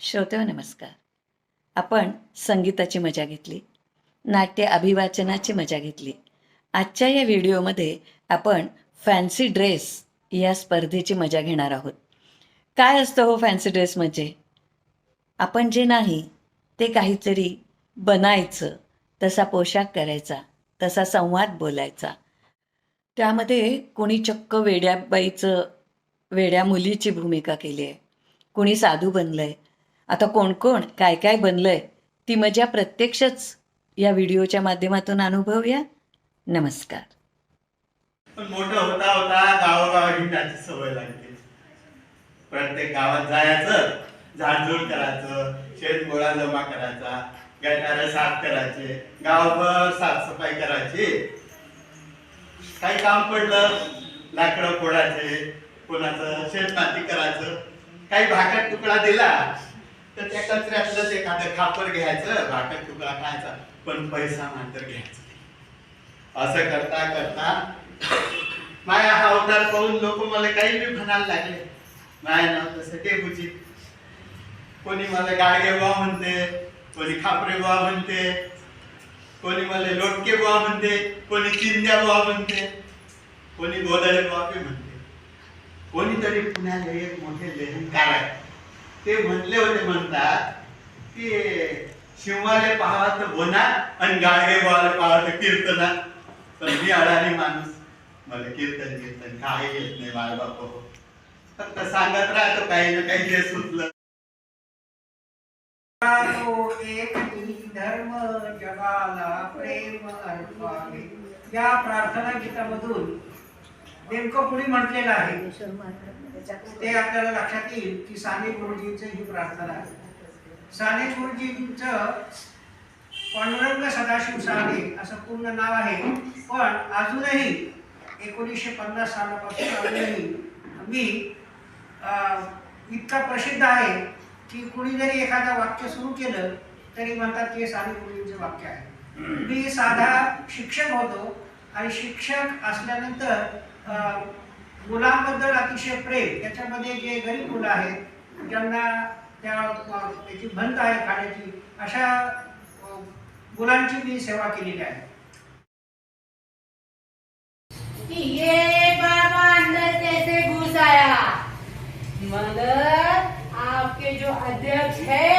श्रोतेहो नमस्कार. आपण संगीताची मजा घेतली, नाट्य अभिवाचनाची मजा घेतली. आजच्या या व्हिडिओमध्ये आपण फॅन्सी ड्रेस या स्पर्धेची मजा घेणार आहोत. काय असतं हो फॅन्सी ड्रेस म्हणजे? आपण जे नाही ते काहीतरी बनायचं, तसा पोशाख करायचा, तसा संवाद बोलायचा. त्यामध्ये कोणी चक्क वेड्या मुलीची भूमिका केली आहे, कोणी साधू बनलं आहे. आता कोण कोण काय काय बनलंय ती मजा प्रत्यक्षच या व्हिडिओच्या माध्यमातून अनुभवूया. नमस्कार. पण मोठं होता होता गावोगाव हिंडायची सवय लागली. प्रत्येक गावात जायचं, झाडझूड करायचं, शेतगोळा जमा करायचा, गटारं साफ करायचे, गावभर साफसफाई करायची. काही काम पडलं लाकडं फोडायचे, कोणाचं शेतमाती करायचं. काही भाकर तुकडा दिला तर त्या कचऱ्यातलंच एखादं खापर घ्यायचं, भाकर तुकडा खायचा, पण पैसा मात्र घ्यायचा. असं करता करता माया हा अवतार पाहून लोक मला काही बी म्हणायला लागले. माया नाव तसं टेबूची. कोणी मला गाडगे बुवा म्हणते, कोणी खापरे बुवा म्हणते, कोणी मला लोटके बुवा म्हणते, कोणी चिंद्या बुवा म्हणते, कोणी गोदडे बुवा बी म्हणते. कोणीतरी पुण्याला एक मोठे लेखनकार आहे, ते म्हणले होते, म्हणतात की शिवाले पाहावा तर बोना आणि गाडगे बुवाला पाहावा तर कीर्तना. पण मी अडाणी माणूस, मला कीर्तन काही येत नाही. बाळ बाप फक्त सांगत राहतो काही ना काही जे सुचलं. एक धर्म जगाला प्रेम अर्पावे या प्रार्थना गीतामधून नेमकं कुणी म्हटलेलं आहे ते आपल्याला लक्षात येईल की साने गुरुजींचं ही प्रार्थना आहे. साने गुरुजींचं पांडुरंग सदाशिव साने असं पूर्ण नाव आहे, पण अजूनही 1950 सालापासून अजूनही मी इतका प्रसिद्ध आहे की कुणी जरी एखादं वाक्य सुरू केलं तरी म्हणतात की साने गुरुजींचं वाक्य आहे. मी साधा शिक्षक होतो आणि शिक्षक असल्यानंतर मुलांबद्दल अतिशय प्रेम. त्याच्यामध्ये जे गरीब मुलं आहेत ज्यांना त्याची भंत आहे खाण्याची, अशा मुलांची मी सेवा केलेली आहे. ये बाबा अंदर कैसे घुस आया? मगर आपके जो अध्यक्ष है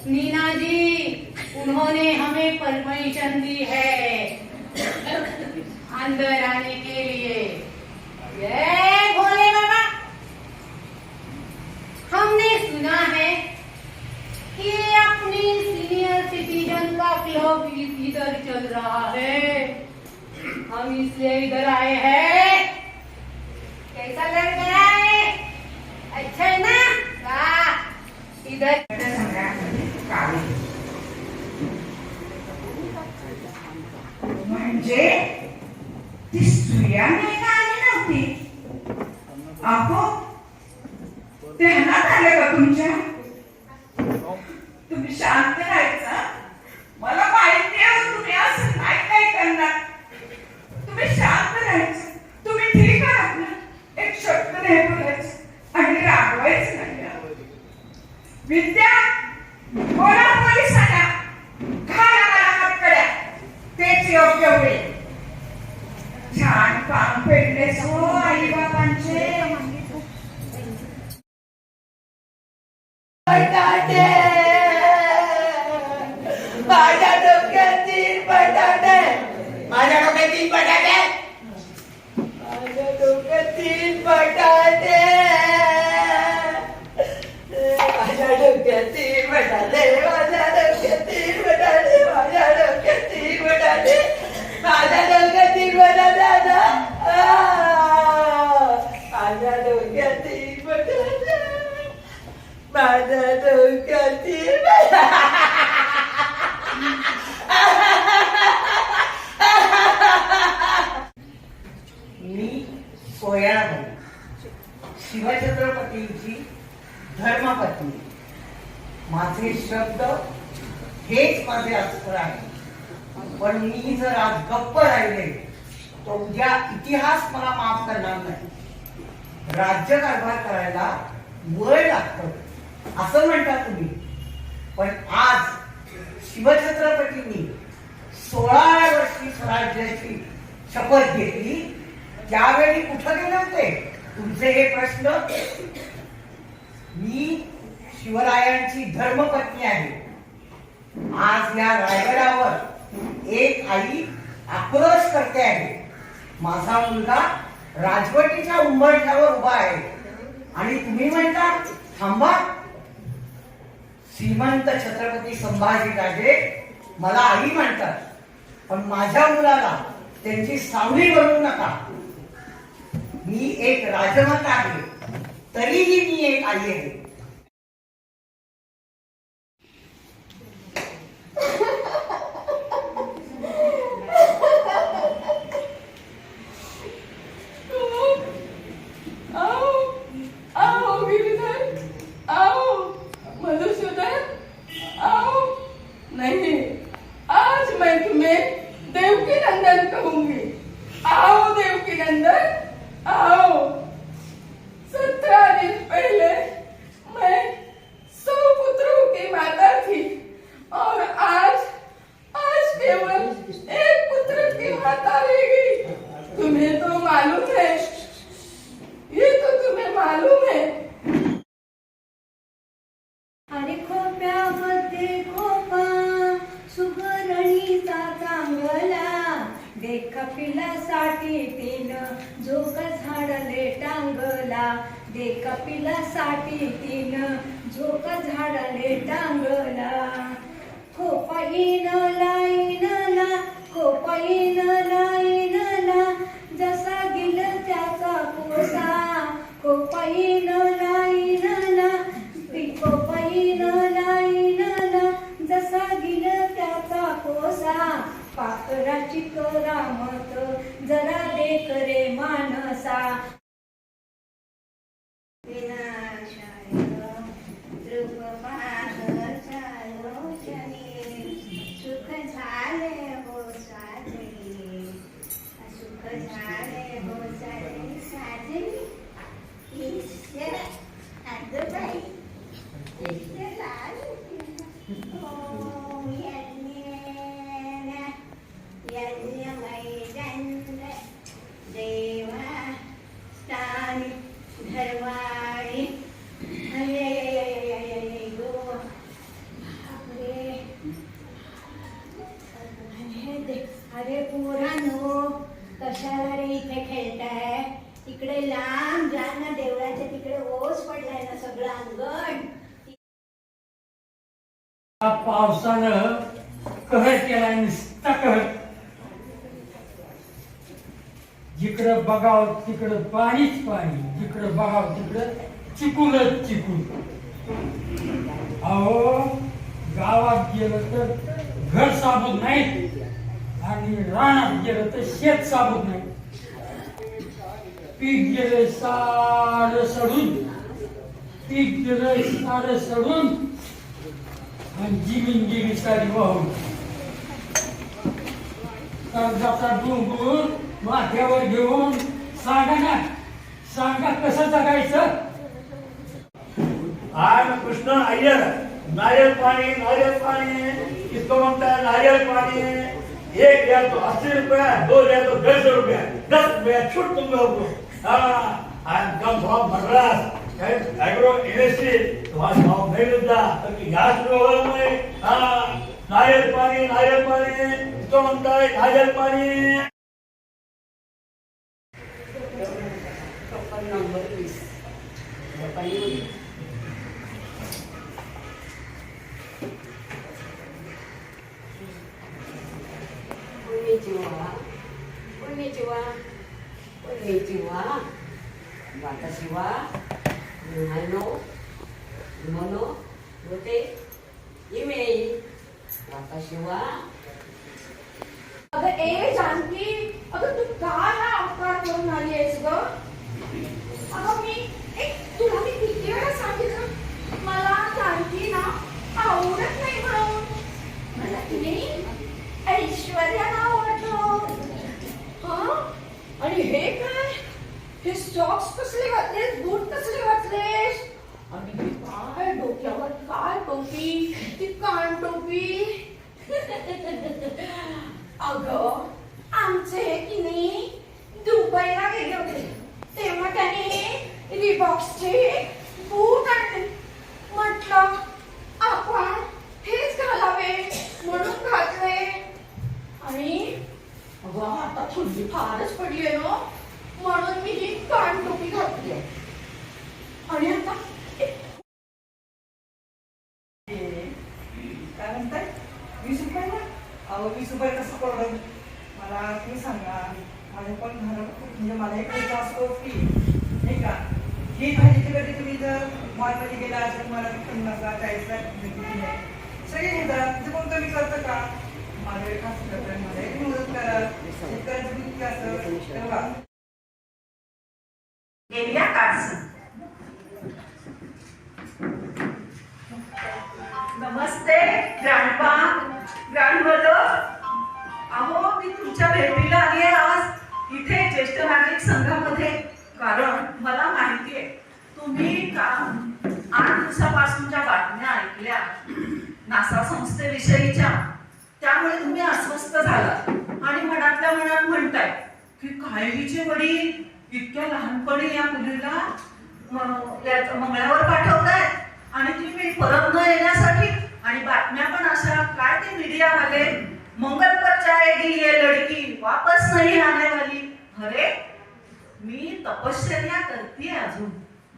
नीना जी, उन्होंने हमें परमिशन दी है अंदर आने के लिए. ये भोले बाबा, हमने सुना है कि अपनी सीनियर सिटीजन का क्लब इधर चल रहा है. हम इसलिए इधर आए हैं. कैसा लग रहा है? अच्छा है ना? इधर म्हणजे ती स्त्रिया नाही का आली नव्हती? अहो ध्यानात आलं का तुमच्या? तुम्ही शांत राहायचं. मला माहिती आहे तुम्ही असं नाही काय करणार. तुम्ही शांत राहायचं. तुम्ही ठीक आहात ना? एक शब्द नाही बोलायचं आणि रागवायचं नाही. विद्या बोला पोलिसांना, घाला मला हातकड्या, तेच योग्य होईल. छान काम पेडलेस हो आई बाबांचे. बटाटे, माझ्या डोक्यात 3 बटाटे, माझ्या डोक्यात 3 बटाटे, माझ्या डोक्यात 3 बटाटे, माझ्या डोक्यात 3 बटाटे, माझ्या डोक्यात 3 बटाटे, माझ्या डोक्यात 3 बटाटे, माझ्या डोक्यात 3 बटाटे, माझ्या डोक्यात 3 बटाटे, माझ्या डोक्यात 3 बटाटे. मी कोयाळाबाई, शिवछत्रपतींची धर्मपत्नी. माझे शब्द हेच माझे अस्त्र आहे. पण मी जर आज गप्प राहिले तर उद्या इतिहास मला माफ करणार नाही. राज्य कारभार करायला वय लागतं असं म्हणता तुम्ही. पण आज शिवछत्रपतींनी 16 वर्षी स्वराज्याची शपथ घेतली त्यावेळी कुठं गेले होते तुमचे हे प्रश्न? मी शिवरायांची धर्मपत्नी आहे. आज या रायगडावर एक आई आक्रोश करते आहे. माझा मुलगा राजवटीच्या उंबरठ्यावर उभा आहे आणि तुम्ही म्हणता थांबा. श्रीमंत छत्रपती संभाजीराजे मला आई म्हणतात, पण माझ्या मुलाला त्यांची सावली बनवू नका. मी एक राजमाता आहे, तरीही मी एक आई आहे. आओ गिरिधर, आओ मधुसूदन, आओ। नहीं, आज मैं तुम्हें देवकी नंदन कहूंगी। आओ देवकी नंदन, आओ। 17 दिन पहले मैं 100 पुत्रों की माता थी और आज केवल एक पुत्र की माता रह गई। तुम्हें तो मालूम है, ये तो तुम्हें मालूम है। अरे खोप्यामध्ये खोपा सुगरणीचा चांगला दे कपिलासाठी तीन झोक झाडले टांगला दे कपिलासाठी तीन झोक झाडले टांगला खोपाईन लाईनला खोपाईन लाईनला जसा गेल त्याचा कोसा खोपाईन लाईनला खोपाईन लाईनला जसा गेल त्याचा कोसा पाखराची करामत जरा देख रे मानसा विनाशाय सुख झाले हो साजरी सुख झाले हो साजरी साजरी ईश्वर आजोबाई ईश्वर ओम यज्ञेन यज्ञमय दंड देवा स्थानी धर्माणी अरे पोरांनो कशाला रे इथे खेळताय? तिकडे लांब जा ना, देवळाच्या तिकडे ओस पडलाय ना सगळं अंगण. पावसानं कहर केला नुसता कहर. जिकडं बघाव तिकडं पाणीच पाणी, जिकडं बघाव तिकडं चिकूनच चिकून. अहो गावात गेलं तर घर साबूत नाही आणि रानात गेलं तर शेत साबूत नाही. पीक गेलं सारं सडून, पीक गेलं सारं सडून आणि जमीन गेली सारी वाहून. कर्जाचा डोंगर माथ्यावर घेऊन सांगा ना, सांगा कसं जगायचं? आज कृष्ण अय्यर नारियल पानी किसको मांगता है नारियल पानी? एक लिया तो 80 रुपया, 2 लिया तो 150 रुपया, 10 रुपया छूट तुम लोगों को। हाँ कम भाव मद्रास एग्रो इंडस्ट्री तुम्हारा भाव नहीं मिलता क्योंकि यहाँ शुरू हो गए। हाँ नारियल पानी किसको मांगता है नारियल पानी? अगं ए जानकी, अगं तू काय हा अपकार करून आली आहेस ग? अगं तुला मी किती वेळा सांगितलं मला जानकी ना आवडत नाही म्हणून. मला की नाही ऐश्वर्या ना आवडतो. आणि हे काय, हे सॉक्स कसले घातलेस, बूट कसले घातलेस आणि काय डोक्यावर काय टोपी, ती अगं आमचे की नाही दुबईला गेले होते तेव्हा त्याने रिबॉक्सचे बूट आणले. म्हटलं आपण हेच घालावे म्हणून घातले. आणि अगं आता थंडी फारच पडली आहे ना म्हणून मी ही कानटोपी घातली आहे. आणि आता काय म्हणताय 20 रुपयाला? अहो 20 रुपये कसं पडलं मला तुम्ही सांगा. माझ्या पण घरात खूप म्हणजे मला एक पैसा असतो की नाही का. ही भाजीची कधी तुम्ही जर मॉलमध्ये गेला असेल मला 50ला 40ला दिली आहे सगळे घेतात तिथे कोण कमी करतं का. माझ्या एक मला एक मदत करा. शेतकऱ्याचं किती असतं तेव्हा एरिया कार्ड्स. नमस्ते ग्रँडपा ग्रँडमदर. अहो मी तुमच्या भेटीला आली आहे आज इथे ज्येष्ठ नागरिक संघामध्ये. कारण मला माहिती आहे तुम्ही 8 दिवसापासूनच्या बातम्या ऐकल्या नासा संस्थेविषयीच्या. त्यामुळे तुम्ही अस्वस्थ झालात आणि मनातल्या मनात म्हणताय की कायलीचे वडील इतक्या लहानपणी या मुलीला मंगळावर पाठवतायत आणि ती परत न येण्यासाठी. आणि बातम्या पण अशा काय ते मीडियावाले मंगल पर जाएगी ये लड़की वापस नहीं आने वाली. अरे मी तपश्चर्या करते अजून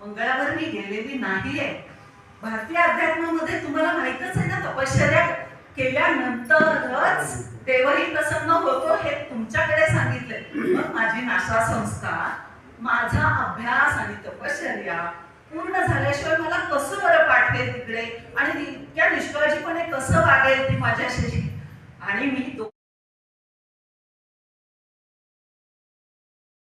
मंगळावर मी गेलेली नाहीये. भारतीय अध्यात्मामध्ये तुम्हाला माहितच आहे ना तपश्चर्या केल्यानंतरच देवही प्रसन्न होतो हे तुमच्याकडे सांगितलंय. मग माझी नासा संस्था माझा अभ्यास आणि तपश्चर्या पूर्ण झाल्याशिवाय मला कसं बरं पाठवेल तिकडे आणि इतक्या निष्काळजीपणे कसं वागेल ती माझ्याशी. आणि मी